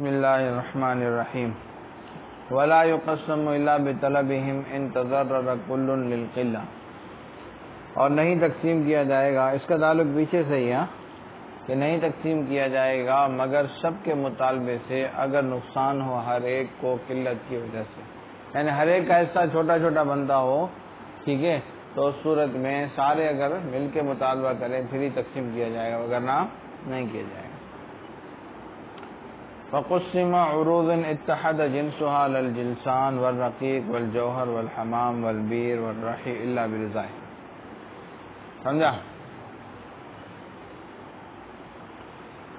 بسم اللہ الرحمن الرحیم ولا يقسم الا بطلبهم ان تضرر كل للقلہ، اور نہیں تقسیم کیا جائے گا، اس کا تعلق پیچھے سے ہی ہے کہ نہیں تقسیم کیا جائے گا مگر سب کے مطالبے سے اگر نقصان ہو ہر ایک کو قلت کی وجہ سے، یعنی ہر ایک کا حصہ چھوٹا چھوٹا بنتا ہو، ٹھیک ہے، تو اس صورت میں سارے اگر مل کے مطالبہ کریں پھر ہی تقسیم کیا جائے گا، ورنہ نہیں کیا جائے گا۔ فقسم عروض اتحد جنسها للجلسان والرقیق والجوہر والحمام والبیر والرحی الا برضا، سمجھا؟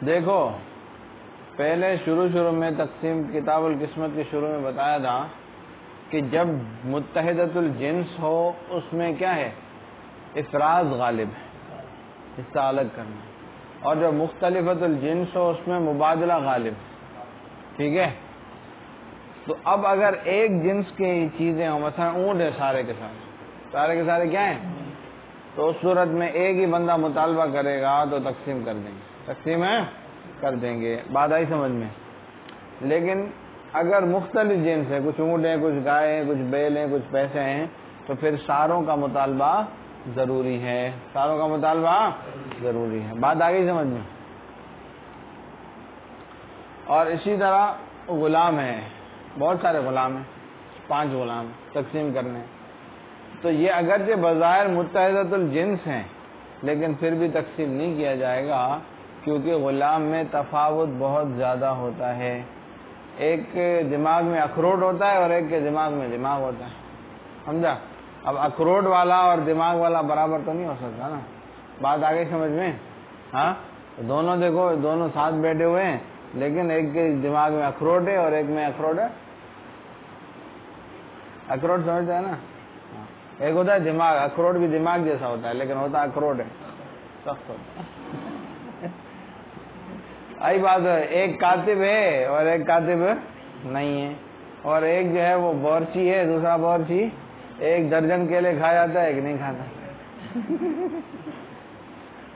دیکھو پہلے شروع میں تقسیم کتاب القسمت کے شروع میں بتایا تھا کہ جب متحدۃ الجنس ہو اس میں کیا ہے، افراز غالب ہے، حصہ الگ کرنا، اور جب مختلفۃ الجنس ہو اس میں مبادلہ غالب ہے، ٹھیک ہے۔ تو اب اگر ایک جنس کی چیزیں ہوں، مثلا اونٹ ہے سارے کے سارے کیا ہیں، تو اس صورت میں ایک ہی بندہ مطالبہ کرے گا تو تقسیم کر دیں گے، تقسیم ہے کر دیں گے، بات آئی سمجھ میں۔ لیکن اگر مختلف جنس ہے، کچھ اونٹ ہیں، کچھ گائے ہیں، کچھ بیل ہیں، کچھ پیسے ہیں، تو پھر ساروں کا مطالبہ ضروری ہے، ساروں کا مطالبہ ضروری ہے، بات آ گئی سمجھ میں۔ اور اسی طرح غلام ہیں، بہت سارے غلام ہیں، 5 غلام تقسیم کرنے، تو یہ اگرچہ بظاہر متحدۃ الجنس ہیں لیکن پھر بھی تقسیم نہیں کیا جائے گا، کیونکہ غلام میں تفاوت بہت زیادہ ہوتا ہے، ایک کے دماغ میں اخروٹ ہوتا ہے اور ایک کے دماغ میں دماغ ہوتا ہے، سمجھا؟ اب اخروٹ والا اور دماغ والا برابر تو نہیں ہو سکتا نا، بات آگے سمجھ میں؟ ہاں، دونوں دیکھو، دونوں ساتھ بیٹھے ہوئے ہیں لیکن ایک کے دماغ میں اخروٹ ہے اور ایک میں اخروٹ ہے، اخروٹ سمجھتا ہے نا، ایک ہوتا ہے دماغ، اخروٹ بھی دماغ جیسا ہوتا ہے لیکن ہوتا اخروٹ ہے، سخت ہوتا ہے۔ آئی بات ہے، ایک کاتب ہے اور ایک کاتب نہیں ہے، اور ایک جو ہے وہ بورچی ہے، دوسرا بورچی، ایک درجن کیلے کھا جاتا ہے، ایک نہیں کھاتا،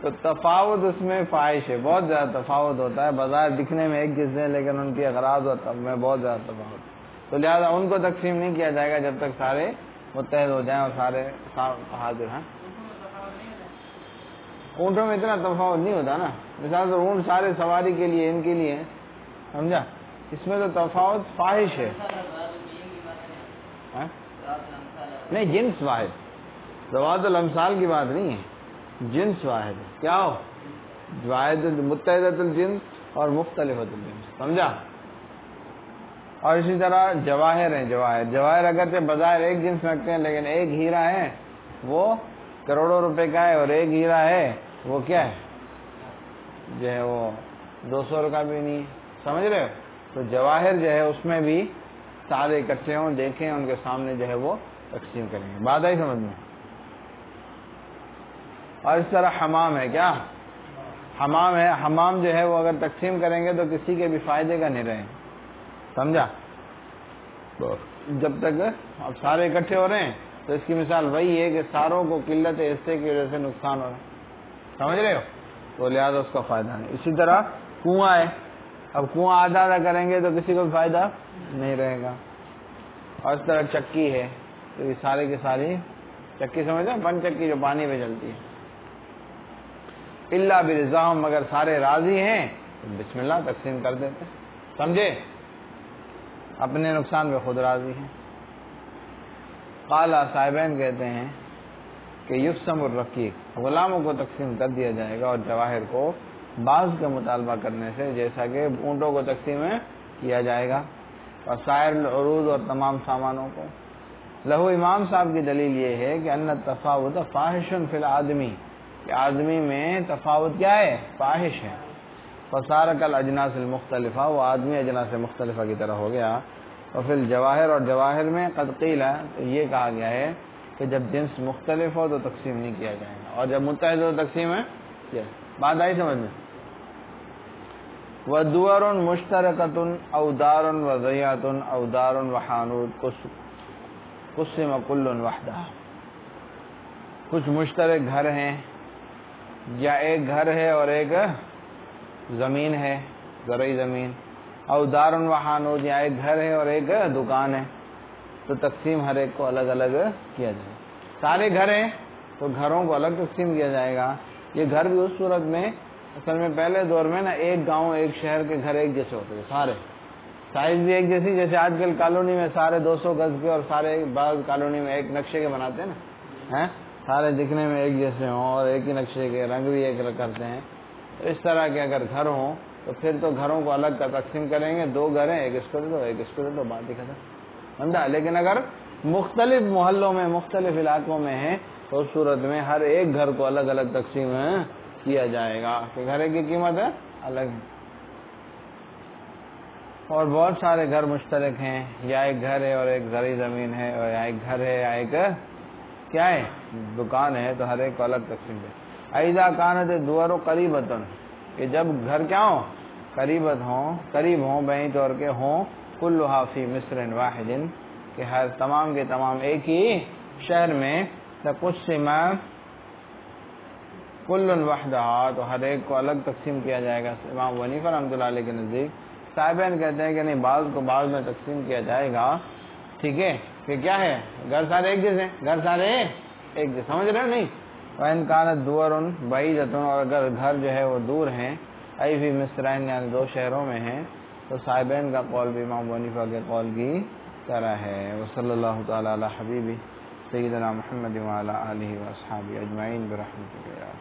تو تفاوت اس میں فاحش ہے، بہت زیادہ تفاوت ہوتا ہے، بظاہر دکھنے میں ایک جیسے ہیں لیکن ان کی اغراض اور میں بہت زیادہ تفاوت، تو لہذا ان کو تقسیم نہیں کیا جائے گا جب تک سارے متحد ہو جائیں اور سارے حاضر ہیں۔ اونٹوں میں اتنا تفاوت نہیں ہوتا نا، مثال سے اونٹ سارے سواری کے لیے، ان کے لیے، سمجھا؟ اس میں تو تفاوت فاحش ہے، نہیں جنس واحد، ذوات الامثال کی بات نہیں ہے، جنس واحد ہے، کیا ہو، واحد متحدۃ الجنس اور مختلفۃ الجنس، سمجھا؟ اور اسی طرح جواہر ہیں، جواہر اگرچہ بظاہر ایک جنس رکھتے ہیں لیکن ایک ہیرا ہے وہ کروڑوں روپے کا ہے اور ایک ہیرا ہے وہ کیا ہے، جو ہے وہ 200 روپے کا بھی نہیں ہے، سمجھ رہے ہو؟ تو جواہر جو ہے اس میں بھی سارے اکٹھے ہوں، دیکھیں ان کے سامنے جو ہے وہ تقسیم کریں گے، بات آئی سمجھ میں۔ اور اس طرح حمام ہے، کیا حمام ہے، حمام جو ہے وہ اگر تقسیم کریں گے تو کسی کے بھی فائدے کا نہیں رہے، سمجھا؟ جب تک اب سارے اکٹھے ہو رہے ہیں تو اس کی مثال وہی ہے کہ ساروں کو قلت حصے کی وجہ سے نقصان ہو رہا ہے، سمجھ رہے ہو؟ تو لہٰذا اس کا فائدہ نہیں۔ اسی طرح کنواں ہے، اب کنواں آدھا کریں گے تو کسی کو فائدہ نہیں رہے گا، اور اس طرح چکی ہے، تو یہ سارے کی ساری چکی، سمجھ ہیں، پن چکی جو پانی پہ چلتی ہے، الا برضاہم، مگر سارے راضی ہیں تو بسم اللہ تقسیم کر دیتے، سمجھے؟ اپنے نقصان پہ خود راضی ہیں۔ قال صاحبین کہتے ہیں کہ یقسم الرقیق، غلاموں کو تقسیم کر دیا جائے گا اور جواہر کو بعض کا مطالبہ کرنے سے، جیسا کہ اونٹوں کو تقسیم کیا جائے گا، اور سائر العروض اور تمام سامانوں کو۔ لہو امام صاحب کی دلیل یہ ہے کہ ان التفاوت فاحش فی الآدمی، کہ آدمی میں تفاوت کیا ہے، فاحش ہے، فصار کالاجناس المختلفہ، وہ آدمی اجناس مختلفہ کی طرح ہو گیا، اور پھر الجواہر، اور جواہر میں قد قیل، تو یہ کہا گیا ہے کہ جب جنس مختلف ہو تو تقسیم نہیں کیا جائے گا، اور جب متحد ہو تقسیم ہے کیا، بات آئی سمجھ میں۔ وَدُوَرٌ مُشْتَرَكَةٌ أَوْ دَارٌ وَضَيَّةٌ أَوْ دَارٌ وَحَانُوتٌ قُسِّمَ كُلٌّ وَحْدَهُ، کچھ مشترک گھر ہیں، یا ایک گھر ہے اور ایک زمین ہے، زرعی زمین، او دارن و حانوت، یا ایک گھر ہے اور ایک دکان ہے، تو تقسیم ہر ایک کو الگ الگ کیا جائے گا۔ سارے گھر ہیں تو گھروں کو الگ تقسیم کیا جائے گا۔ یہ گھر بھی اس صورت میں، اصل میں پہلے دور میں نا ایک گاؤں ایک شہر کے گھر ایک جیسے ہوتے تھے، سارے سائز بھی ایک جیسی، جیسے آج کل کالونی میں سارے 200 گز کے اور سارے بعض کالونی میں ایک نقشے کے بناتے ہیں نا، سارے دکھنے میں ایک جیسے ہوں اور ایک ہی نقشے کے، رنگ بھی ایک کرتے ہیں۔ اس طرح کے اگر گھر ہوں تو پھر تو گھروں کو الگ کا تقسیم کریں گے، 2 گھر ہیں، ایک اس کو دے دو ایک اس کو دے دو، بات ہی ختم، سمجھا۔ لیکن اگر مختلف محلوں میں مختلف علاقوں میں ہیں تو اس صورت میں ہر ایک گھر کو الگ الگ تقسیم کیا جائے گا کہ گھر کی قیمت ہے الگ ہے۔ اور بہت سارے گھر مشترک ہیں، یا ایک گھر ہے اور ایک زرعی زمین ہے، اور یا ایک گھر ہے یا ایک کیا ہے دکان ہے، تو ہر ایک کو الگ تقسیم ہے۔ اذا کانت الدور قریبۃ، کہ جب گھر کیا ہوں قریب ہوں، بہیں طور کے ہوں، کلھا فی مصر واحد، کہ ہر تمام کے تمام ایک ہی شہر میں، تقسم کل وحدہا، تو ہر ایک کو الگ تقسیم کیا جائے گا۔ امام ابو حنیفہ رحمۃ اللہ علیہ کے نزدیک صاحبین کہتے ہیں کہ نہیں، بعض کو بعض میں تقسیم کیا جائے گا، ٹھیک ہے، کہ کیا ہے گھر سارے ایک جیسے، گھر سارے ایک جیسے، سمجھ رہے ہو نہیں؟ وَإِنْ كَانَتْ دُوَرٌ بَعِيدَةٌ، اور اگر گھر جو ہے وہ دور ہیں، أي فی مصرین، یعنی 2 شہروں میں ہیں، تو صاحبین کا قول بھی امام ابو حنیفہ کے قول کی طرح ہے۔ وصلی اللہ تعالی علی حبیبہ سیدنا محمد وعلی آلہ واصحابہ اجمعین برحمتک یا